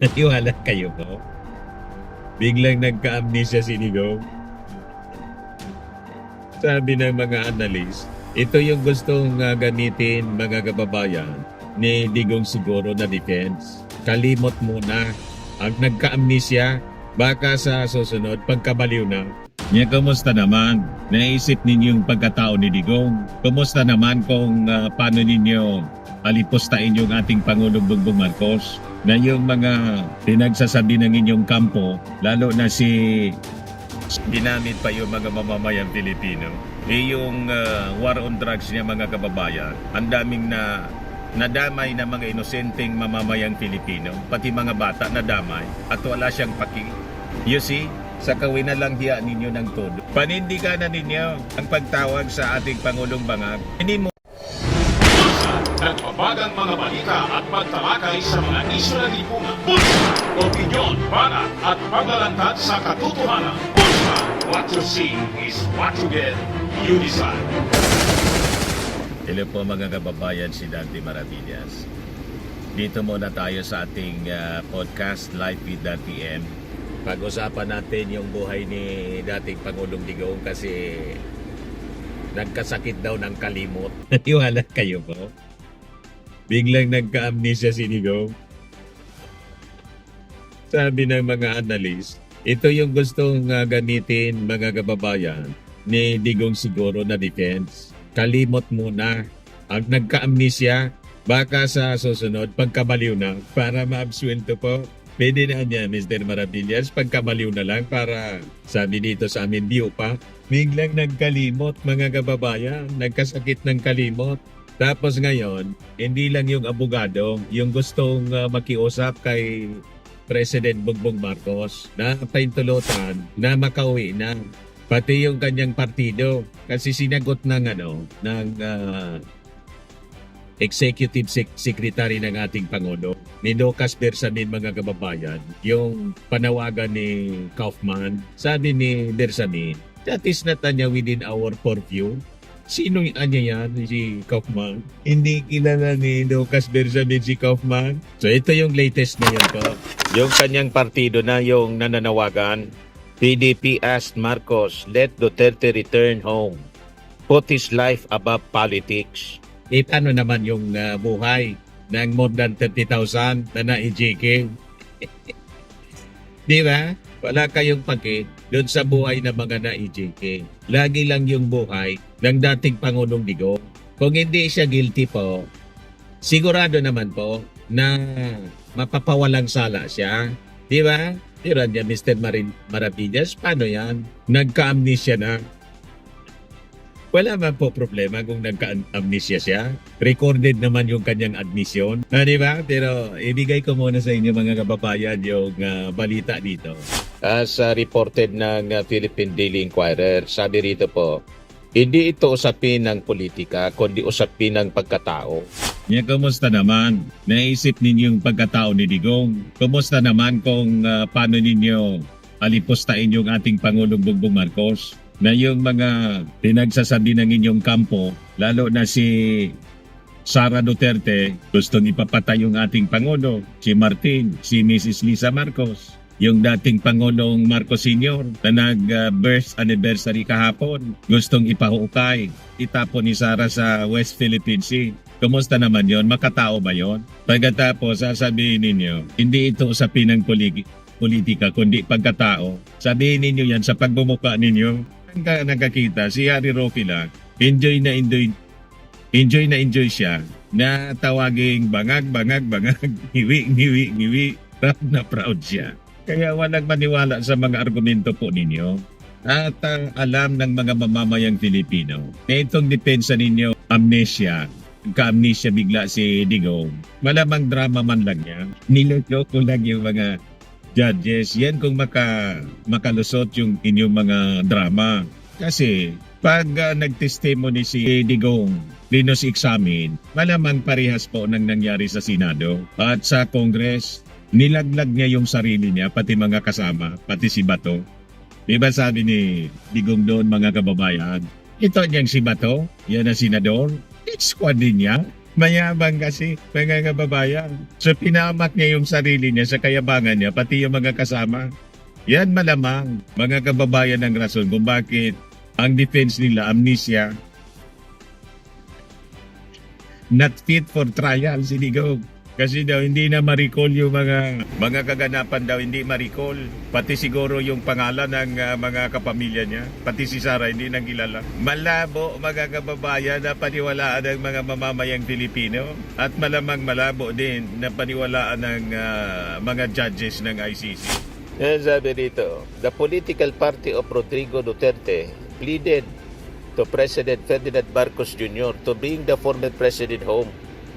Naniwala kayo po? Biglang nagka-amnesia si Digong. Sabi ng mga analyst, ito yung gustong gamitin mga kababayan ni Digong siguro na defense. Kalimot muna. Ang nagka-amnesia, baka sa susunod pagkabaliw na. Niya, kumusta naman? Naisip ninyong pagkatao ni Digong? Kumusta naman kung paano ninyo alipustahin yung ating Pangulong Bongbong Marcos? Na yung mga pinagsasabi ng inyong kampo, lalo na si ginamit pa yung mga mamamayang Pilipino. Yung war on drugs niya mga kababayan, ang daming nadamay na mga inosenteng mamamayang Pilipino, pati mga bata nadamay at wala siyang paki. You see, sa kawin na lang hiya ninyo ng todo. Panindigan na ninyo ang pagtawag sa ating Pangulong Bangag. Hindi mo Nagbabagang mga balita at pagtalakay sa mga isyu ng lipunan. Bulsa! Opinyon, banat at paglalantad sa katotohanan. Bulsa! What you see is what you get. You decide. Hello po mga kababayan, si Dante Maravillas. Dito muna tayo sa ating podcast Live with DanteM. Pag-usapan natin yung buhay ni dating Pangulong Digong kasi nagkasakit daw ng kalimot. Naniwala kayo po? Biglang nagka-amnesia si Digong. Sabi ng mga analyst, ito yung gustong gamitin mga kababayan ni Digong siguro na defense. Kalimot muna. Ang nagka-amnesia, baka sa susunod pagkabaliw na para ma-absuelto po. Pwede na niya, Mr. Maravillas, pagkabaliw na lang para sabi dito sa amin, di pa. Biglang nagkalimot mga kababayan, nagkasakit ng kalimot. Tapos ngayon, hindi lang yung abogado, yung gustong makiusap kay President Bongbong Marcos na paintulutan na makauwi na. Pati yung kanyang partido kasi sinagot ng Executive Secretary ng ating Pangulo ni Lucas Bersamin mga kababayan, yung panawagan ni Kaufman. Sabi ni Bersamin, that is not within our purview. Sino yan? Si Kaufman? Hindi kilala ni Lucas Bersamin si Kaufman. So ito yung latest ngayon po. Yung kanyang partido na yung nananawagan. PDP asked Marcos, let Duterte return home. Put his life above politics. Paano naman yung buhay ng more than 30,000 na na-EJK? Di ba? Wala kayong pake doon sa buhay ng mga na-EJK. Lagi lang yung buhay ng dating Pangulong Digong. Kung hindi siya guilty po, sigurado naman po na mapapawalang sala siya. Di ba? Tira niya, Mr. Maravillas, paano yan? Nagka-amnesia na. Wala man po problema kung nagka-amnesia siya. Recorded naman yung kanyang admission. Di ba? Pero ibigay ko muna sa inyo mga kababayan yung balita dito. As reported ng Philippine Daily Inquirer, sabi rito po, hindi ito usapin ng politika, kundi usapin ng pagkatao. Niya, kumusta naman? Naisip ninyong pagkatao ni Digong? Kumusta naman kung paano ninyo alipustahin yung ating Pangulong Bongbong Marcos? Na yung mga pinagsasabi ng inyong kampo, lalo na si Sara Duterte, gustong ipapatay yung ating Pangulo, si Martin, si Mrs. Lisa Marcos, yung dating Pangulong Marcos Sr. na nag-birth anniversary kahapon, gustong ipahukay, itapon ni Sara sa West Philippine Sea. Kumusta naman yon? Makatao ba yon? Pagkatapos, sasabihin ninyo, hindi ito usapin ng politika, kundi pagkatao. Sabihin ninyo yan sa pagbumuka ninyo. Nakakita si Harry Roque lang, enjoy na enjoy siya na tawaging bangag, ngiwi, proud siya. Kaya walang maniwala sa mga argumento po ninyo at alam ng mga mamamayang Pilipino na itong depensa ninyo, amnesia, ka-amnesia bigla si Digong, malamang drama man lang niya. Niloloko lang yung mga judges, yan kung makalusot yung inyong mga drama. Kasi pag nag-testimony si Digong, Linos examine, malamang parehas po nang nangyari sa Senado at sa Congress. Nilaglag niya yung sarili niya, pati mga kasama, pati si Bato. Diba sabi ni Digong doon mga kababayan, ito niyang si Bato, yan ang senador, it's squad din niya. Mayabang kasi, mga kababayan. So pinamak niya yung sarili niya sa kayabangan niya, pati yung mga kasama. Yan malamang, mga kababayan, ang rason kung bakit ang defense nila, amnesia, not fit for trial, Sinigog. Kasi daw hindi na ma-recall yung mga kaganapan daw, hindi ma-recall. Pati siguro yung pangalan ng mga kapamilya niya, pati si Sarah hindi nang kilala. Malabo, mga kababayan, na paniwalaan ng mga mamamayang Pilipino at malamang malabo din na paniwalaan ng mga judges ng ICC. Yan sabi dito, the political party of Rodrigo Duterte pleaded to President Ferdinand Marcos Jr. to bring the former president home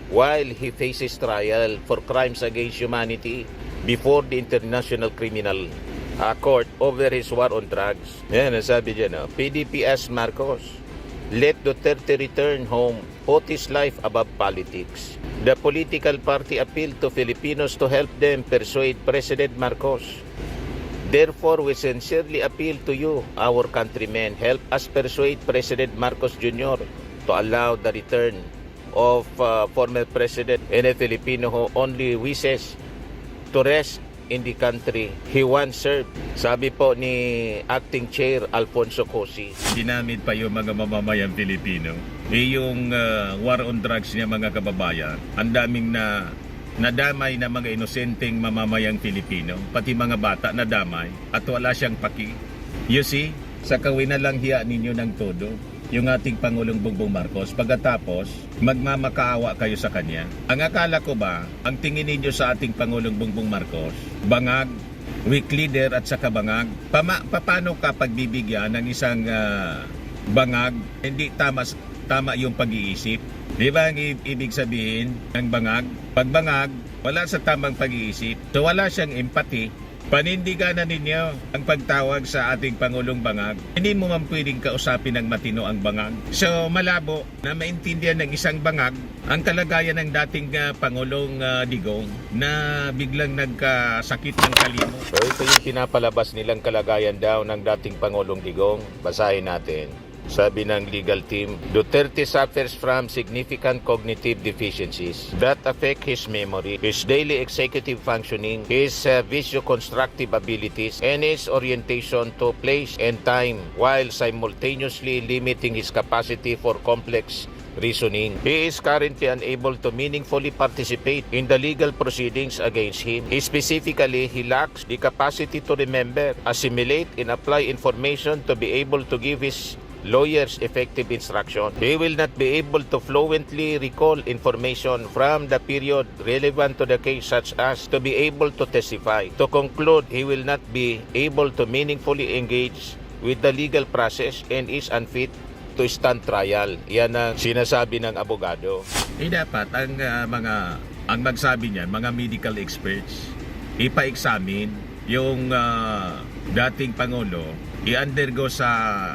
while he faces trial for crimes against humanity before the International Criminal Court over his war on drugs. Yan, sabi dyan, PDP asked Marcos, let Duterte return home, put his life above politics. The political party appealed to Filipinos to help them persuade President Marcos. Therefore, we sincerely appeal to you, our countrymen, help us persuade President Marcos Jr. to allow the return of former President and a Filipino who only wishes to rest in the country he once served. Sabi po ni Acting Chair Alfonso Cosi. Ginamit pa yung mga mamamayang Pilipino. Yung war on drugs niya, mga kababayan, ang daming nadamay na mga inosenteng mamamayang Pilipino, pati mga bata nadamay at wala siyang paki. You see, sa kawin na lang hiya ninyo ng todo yung ating Pangulong Bongbong Marcos, pagkatapos magmamakaawa kayo sa kanya. Ang akala ko ba, ang tingin ninyo sa ating Pangulong Bongbong Marcos, bangag, weak leader at saka bangag, paano ka pagbibigyan ng isang bangag, hindi tama yung pag-iisip? Di ba ang ibig sabihin ng bangag? Pag bangag, wala sa tamang pag-iisip, so wala siyang empathy. Panindigan na ninyo ang pagtawag sa ating Pangulong Bangag. Hindi mo man pwedeng kausapin ng matino ang bangag. So malabo na maintindihan ng isang bangag ang kalagayan ng dating Pangulong Digong na biglang nagkasakit ng kalimot. So ito yung pinapalabas nilang kalagayan daw ng dating Pangulong Digong. Basahin natin. Sabi ng legal team, Duterte suffers from significant cognitive deficiencies that affect his memory, his daily executive functioning, his visio-constructive abilities, and his orientation to place and time while simultaneously limiting his capacity for complex reasoning. He is currently unable to meaningfully participate in the legal proceedings against him. Specifically, he lacks the capacity to remember, assimilate, and apply information to be able to give his lawyers effective instruction. He will not be able to fluently recall information from the period relevant to the case, such as to be able to testify. To conclude, he will not be able to meaningfully engage with the legal process and is unfit to stand trial. Yan ang sinasabi ng abogado. Dapat ang magsabi niyan, mga medical experts, ipa-examine yung dating Pangulo, i-undergo sa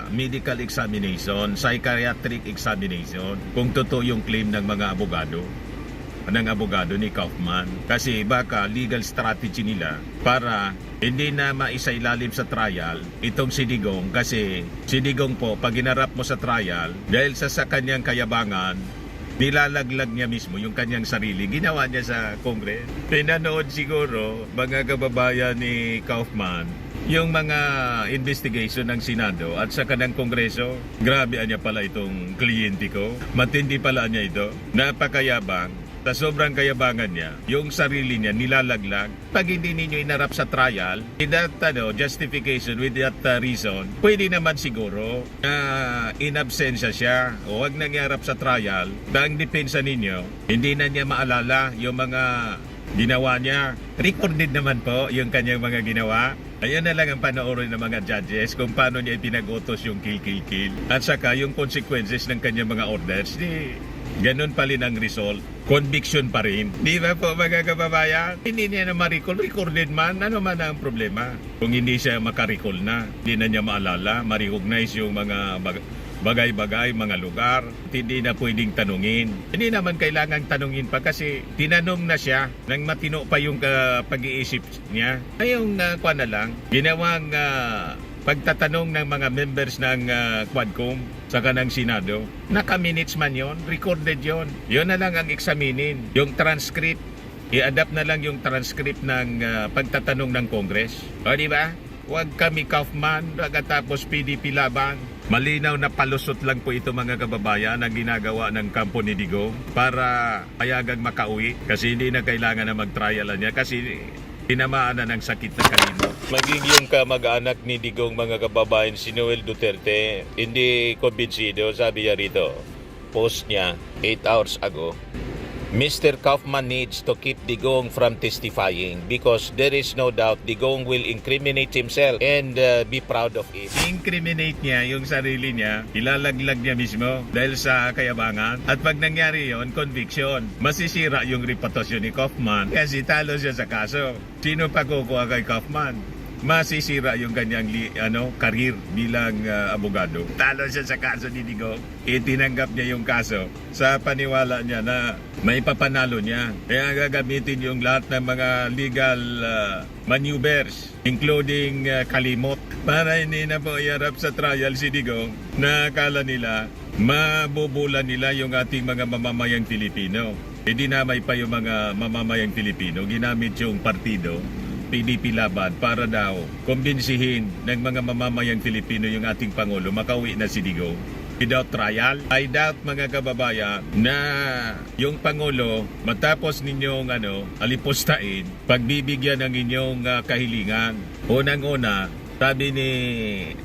medical examination, psychiatric examination, kung totoo yung claim ng mga abogado, ni Kaufman. Kasi baka legal strategy nila para hindi na maisailalim sa trial itong si Digong, kasi si Digong po, pag inarap mo sa trial, dahil sa kanyang kayabangan, nilalaglag niya mismo yung kanyang sarili. Ginawa niya sa Congress. Pinanood siguro, mga kababayan ni Kaufman, yung mga investigation ng Senado at sa kanang Kongreso. Grabe niya pala itong kliyente ko. Matindi pala niya ito. Napakayabang. Sa sobrang kayabangan niya, yung sarili niya nilalaglag. Pag hindi ninyo inarap sa trial, with that justification, with that reason, pwede naman siguro na in absentia siya o wag nangyarap sa trial. Ang depensa ninyo, hindi na niya maalala yung mga ginawa niya. Recorded naman po yung kanyang mga ginawa. Ayan na lang ang panoorin ng mga judges kung paano niya ipinag-utos yung kill. At saka yung consequences ng kanyang mga orders. Ganun pa rin ang result. Conviction pa rin. Di ba po, mga kababayan? Hindi niya na ma-recall. Recorded man, ano man ang problema? Kung hindi siya makarecall na, hindi na niya maalala, ma-recognize yung mga bagay-bagay, mga lugar, hindi na pwedeng tanungin. Hindi naman kailangang tanungin pa kasi tinanong na siya nang matino pa yung pag-iisip niya. Ngayong kuha na lang, ginawang pagtatanong ng mga members ng Quadcom sa kanang Senado, naka-minutes man yon, recorded yon. Yon na lang ang examinin. Yung transcript, i-adapt na lang yung transcript ng pagtatanong ng Congress. O di ba? Huwag kami Kaufman, tapos PDP laban. Malinaw na palusot lang po ito mga kababayan ang ginagawa ng kampo ni Digong para payagang makauwi kasi hindi na kailangan na mag-trial niya kasi tinamaan na ng sakit na kalimot. Maging yung kamag-anak ni Digong mga kababayan si Noel Duterte, hindi kumbinsido, sabi niya rito, post niya 8 hours ago. Mr. Kaufman needs to keep Digong from testifying because there is no doubt Digong will incriminate himself and be proud of it. I-incriminate niya yung sarili niya, ilalaglag niya mismo dahil sa kayabangan. At pag nangyari yon, conviction, masisira yung reputasyon ni Kaufman kasi talo siya sa kaso. Sino pa kukuha kay Kaufman? Masisira yung kanyang karir bilang abogado. Talo siya sa kaso ni Digong. Itinanggap niya yung kaso sa paniwala niya na may papanalo niya. Kaya gagamitin yung lahat ng mga legal maneuvers, including kalimot, para hindi na po iharap sa trial si Digong na akala nila mabubulan nila yung ating mga mamamayang Pilipino. E dinamay pa yung mga mamamayang Pilipino. Ginamit yung partido PDP laban para daw kumbinsihin ng mga mamamayang Pilipino yung ating Pangulo makauwi na si Digong without trial. I doubt mga kababayan na yung Pangulo matapos ninyong alipustain, pagbibigyan ng inyong kahilingan. Unang-una, sabi ni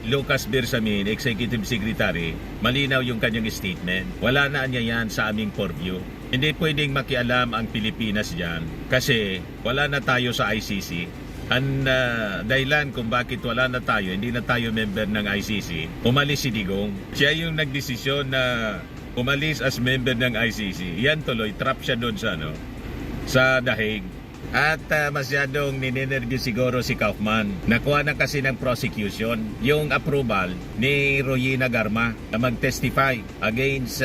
Lucas Bersamin, Executive Secretary, malinaw yung kanyang statement. Wala na niya yan sa aming purview. Hindi pwedeng makialam ang Pilipinas dyan kasi wala na tayo sa ICC. Ang dahilan kung bakit wala na tayo, hindi na tayo member ng ICC, umalis si Digong. Siya yung nagdesisyon na umalis as member ng ICC. Yan tuloy, trap siya doon sa dahig. At masyadong ninenervyo siguro si Kaufman. Nakuha na kasi ng prosecution yung approval ni Royina Garma na mag-testify against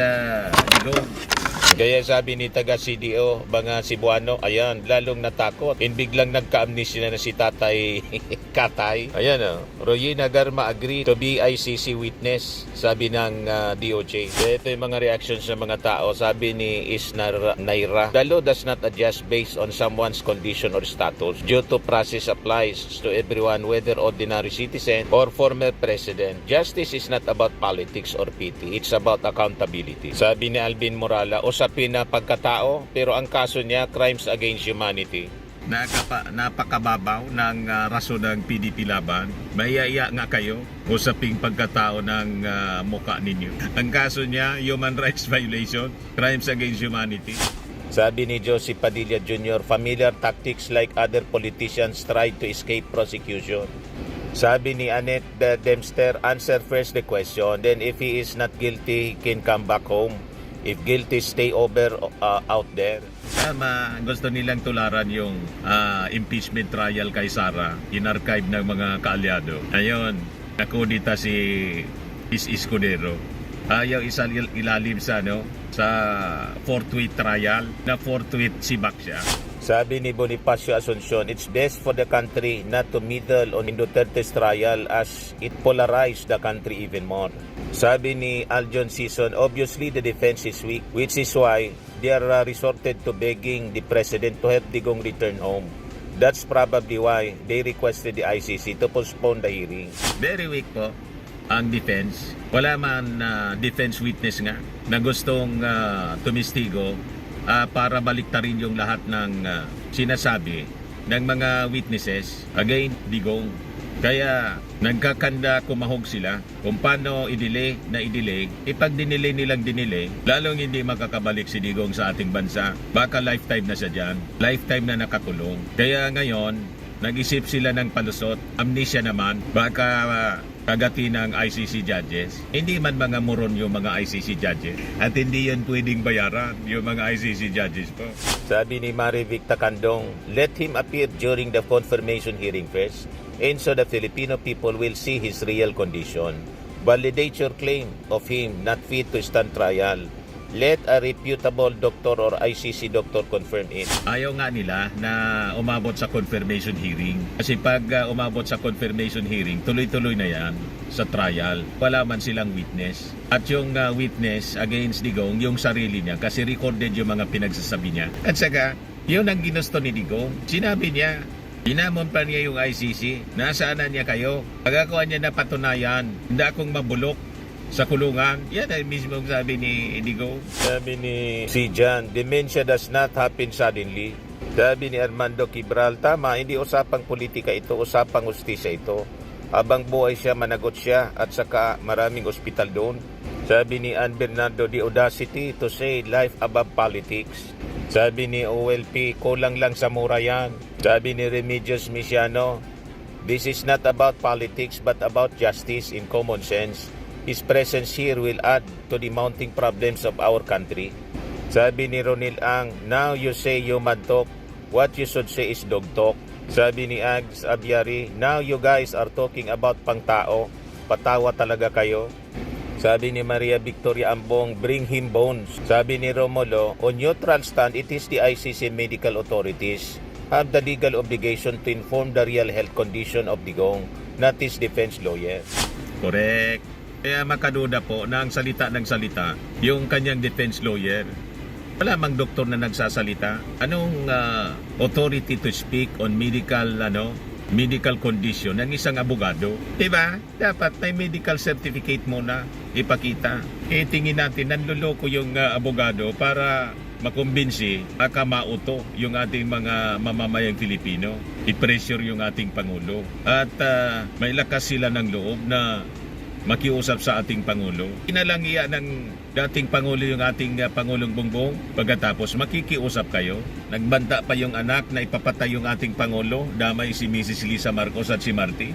Digong. Kaya sabi ni taga CDO, mga Cebuano, ayan, lalong natakot. And biglang nagka-amnesia na si Tatay Katay. Ayan Royina Garma agree to be ICC witness, sabi ng DOJ. Kaya ito yung mga reactions ng mga tao. Sabi ni Isnar Naira, the law does not adjust based on someone's condition or status. Due to process applies to everyone, whether ordinary citizen or former president. Justice is not about politics or pity. It's about accountability. Sabi ni Alvin Morala, usapin na pagkatao, pero ang kaso niya, crimes against humanity. Napakababaw ng rason ng PDP laban. Mayaya nga kayo, usaping pagkatao ng muka ninyo. Ang kaso niya, human rights violation, crimes against humanity. Sabi ni Josie Padilla Jr., familiar tactics like other politicians tried to escape prosecution. Sabi ni Annette Dempster, answer first the question, then if he is not guilty, he can come back home. If guilty, stay over out there. Gusto nilang tularan yung impeachment trial kay Sara, in-archive ng mga kaalyado. Ayun, nakudita si Escudero. Ayaw ilalim sa forthwith trial, na forthwith sibak siya. Sabi ni Bonifacio Asuncion, it's best for the country not to meddle on Duterte's trial as it polarized the country even more. Sabi ni Aljon Season, obviously the defense is weak, which is why they are resorted to begging the president to help Digong return home. That's probably why they requested the ICC to postpone the hearing. Very weak po ang defense. Wala man defense witness nga na gustong tumistigo para baliktarin yung lahat ng sinasabi ng mga witnesses against Digong. Kaya nagkakanda kumahog sila kung paano i-delay, ipag dinilay nilang lalong hindi makakabalik si Digong sa ating bansa. Baka lifetime na siya dyan, lifetime na nakakulong. Kaya ngayon, nag-isip sila ng palusot, amnesia naman, baka kagati ng ICC judges. Hindi man mga moron yung mga ICC judges. At hindi yan pwedeng bayaran yung mga ICC judges po. Sabi ni Marivic Takandong, let him appear during the confirmation hearing first, and so the Filipino people will see his real condition. Validate your claim of him not fit to stand trial. Let a reputable doctor or ICC doctor confirm it. Ayaw nga nila na umabot sa confirmation hearing. Kasi pag umabot sa confirmation hearing, tuloy-tuloy na yan sa trial. Wala man silang witness. At yung witness against Digong, yung sarili niya, kasi recorded yung mga pinagsasabi niya. At saka, yun ang ginusto ni Digong. Sinabi niya, hinamon pa niya yung ICC. Nasaan na niya kayo? Pagkakuha niya na patunayan, hindi akong mabulok sa kulungan. Yan ay mismo sabi ni Digong. Sabi ni si Jan, dementia does not happen suddenly. Sabi ni Armando Quibral, tama, hindi usapang politika ito, usapang ustisya ito. Habang buhay siya, managot siya at saka maraming ospital doon. Sabi ni Ann Bernardo, the audacity to say life above politics. Sabi ni OLP, kulang lang sa mura yan. Sabi ni Remedios Misiano, this is not about politics but about justice in common sense. His presence here will add to the mounting problems of our country. Sabi ni Ronil Ang, now you say human talk, what you should say is dog talk. Sabi ni Ags Abiari, now you guys are talking about pangtao, patawa talaga kayo. Sabi ni Maria Victoria Ambong, bring him bones. Sabi ni Romulo, on neutral stand, it is the ICC medical authorities have the legal obligation to inform the real health condition of Digong, not his defense lawyer. Correct. Kaya makaduda po na ang salita ng salita, yung kanyang defense lawyer. Wala mang doktor na nagsasalita. Anong authority to speak on medical condition ng isang abogado? Diba? Dapat may medical certificate muna ipakita. Tingin natin, nanluloko yung abogado para makumbinsi, mauto yung ating mga mamamayang Pilipino. I-pressure yung ating Pangulo. At may lakas sila ng loob na makiusap sa ating Pangulo. Inalangiya ng dating Pangulo yung ating Pangulong Bongbong. Pagkatapos makikiusap kayo. Nagbanta pa yung anak na ipapatay yung ating Pangulo. Damay si Mrs. Lisa Marcos at si Martin.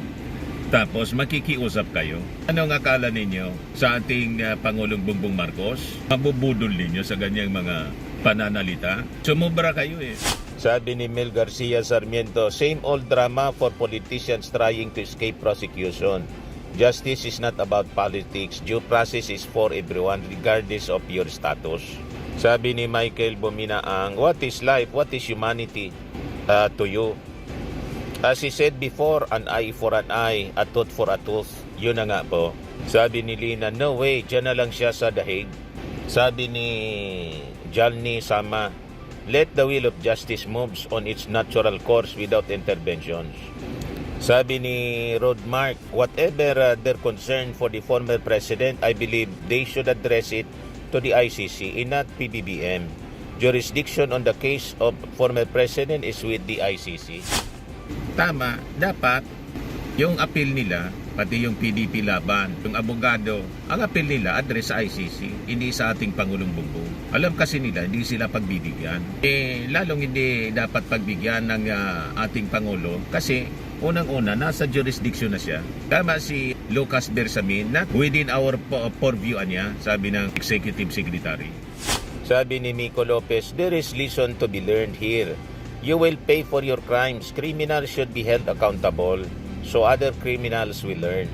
Tapos makikiusap kayo. Ano ang akala ninyo sa ating Pangulong Bongbong Marcos? Mabubudol ninyo sa ganyang mga pananalita? Sumubra kayo eh. Sabi ni Mel Garcia Sarmiento, same old drama for politicians trying to escape prosecution. Justice is not about politics. Due process is for everyone regardless of your status. Sabi ni Michael Buminaang, what is life? What is humanity to you? As he said before, an eye for an eye, a tooth for a tooth. Yun na nga po. Sabi ni Lina, no way, dyan na lang siya sa dahig. Sabi ni Jalni Sama, let the wheel of justice moves on its natural course without interventions. Sabi ni Rod Mark, whatever their concern for the former president, I believe they should address it to the ICC and not PBBM. Jurisdiction on the case of former president is with the ICC. Tama, dapat yung appeal nila, pati yung PDP laban, yung abogado, ang appeal nila address sa ICC, hindi sa ating Pangulong Bongbong. Alam kasi nila, hindi sila pagbibigyan. Lalong hindi dapat pagbigyan ng ating Pangulo kasi unang-una, nasa jurisdiction na siya. Tama si Lucas Bersamin na within our purview niya, sabi ng Executive Secretary. Sabi ni Mico Lopez, there is lesson to be learned here. You will pay for your crimes. Criminals should be held accountable so other criminals will learn.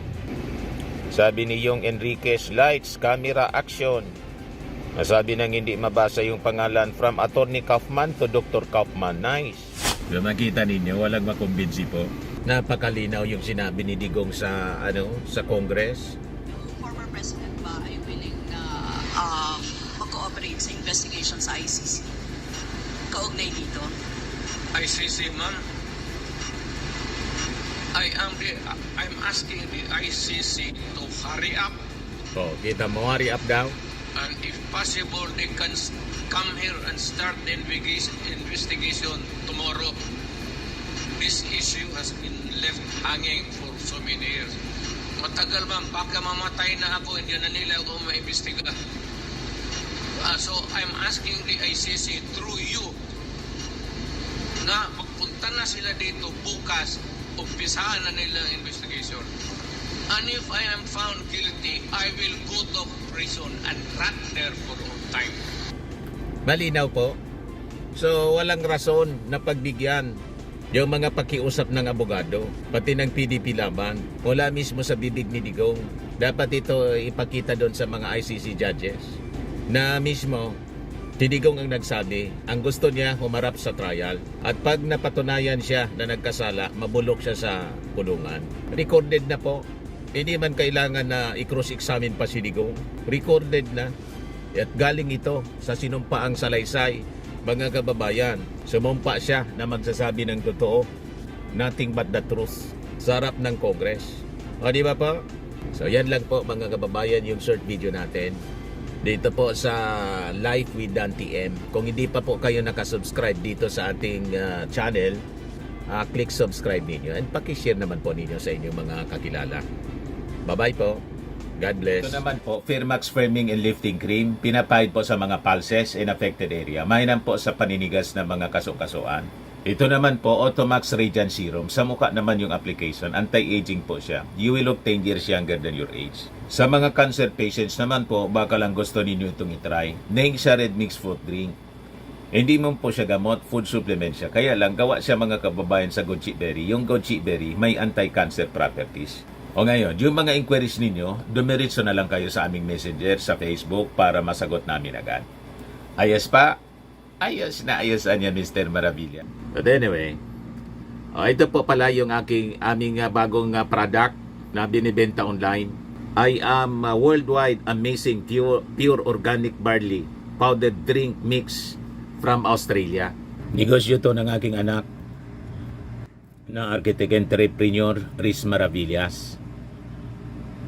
Sabi ni Yung Enriquez, lights, camera, action. Nasabi nang hindi mabasa yung pangalan from Attorney Kaufman to Dr. Kaufman. Nice. So, makita ninyo, walang makumbinsi po. Napakalinaw yung sinabi ni Digong sa Congress. Former President ba ay willing na mag-cooperate sa investigation sa ICC? Kaugnay dito? ICC, ma'am. I'm asking the ICC to hurry up, Oh, kita mo, hurry up daw. and if possible, they can come here and start the investigation tomorrow. This issue has been left hanging for so many years. Matagal, ma'am, baka mamatay na ako, hindi na nila ako maimbestiga. So I'm asking the ICC through you na magpunta na sila dito bukas, umpisahan na nila ang investigation. And if I am found guilty, I will go to prison and rot there for all time. Malinaw po. So, walang rason na pagbigyan yung mga pakiusap ng abogado, pati ng PDP laban, wala mismo sa bibig ni Digong. Dapat ito ipakita doon sa mga ICC judges. na mismo Tidigong ang nagsabi, ang gusto niya humarap sa trial at pag napatunayan siya na nagkasala, mabulok siya sa kulungan. Recorded na po. Hindi man kailangan na i-cross-examine pa si Digong. Recorded na. At galing ito sa sinumpaang salaysay. Mga kababayan, sumumpa siya na magsasabi ng totoo. Nothing but the truth. Sa harap ng Congress. O di ba po? So yan lang po mga kababayan yung short video natin. Dito po sa Life with Dan TM. Kung hindi pa po kayo nakasubscribe dito sa ating channel, click subscribe ninyo and pakishare naman po ninyo sa inyong mga kakilala. Bye-bye po. God bless. Ito naman po, Firmax Firming and Lifting Cream. Pinapahid po sa mga pulses in affected area. Mainam po sa paninigas ng mga kaso-kasuan. Ito naman po, Automax Radiant Serum. Sa mukha naman yung application. Anti-aging po siya. You will look 10 years younger than your age. Sa mga cancer patients naman po, baka lang gusto ninyo itong itry. Neng siya red mixed fruit drink. Hindi mo po siya gamot, food supplement siya. Kaya lang, gawa siya mga kababayan sa goji berry. Yung goji berry may anti-cancer properties. O ngayon, yung mga inquiries ninyo, dumiritso na lang kayo sa aming messenger sa Facebook para masagot namin agad. Ayos pa? Ayos na ayos niya, Mr. Maravilla. But anyway, ito po pala yung aming bagong product na binibenta online. I am worldwide amazing pure organic barley powdered drink mix from Australia. Negosyo to ng aking anak na architect entrepreneur Riz Maravillas.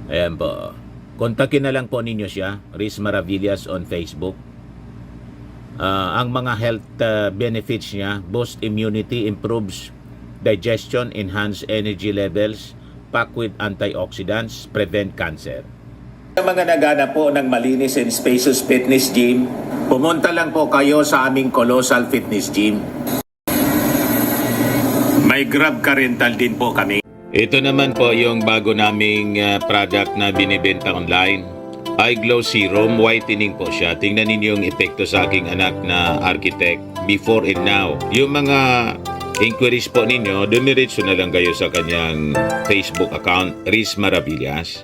Ayan po. Kontakin na lang po ninyo siya, Riz Maravillas on Facebook. Ang mga health benefits niya, boost immunity, improves digestion, enhance energy levels, pack with antioxidants, prevent cancer. Sa mga nagana po ng malinis and spacious fitness gym, pumunta lang po kayo sa aming Colossal Fitness Gym. May Grab car rental din po kami. Ito naman po yung bago naming product na binibenta online. Eye Glow Serum, whitening po siya. Tingnan ninyo yung epekto sa aking anak na architect before and now. Yung mga inquiries po ninyo, dumiretso na lang kayo sa kanyang Facebook account, Riz Maravillas.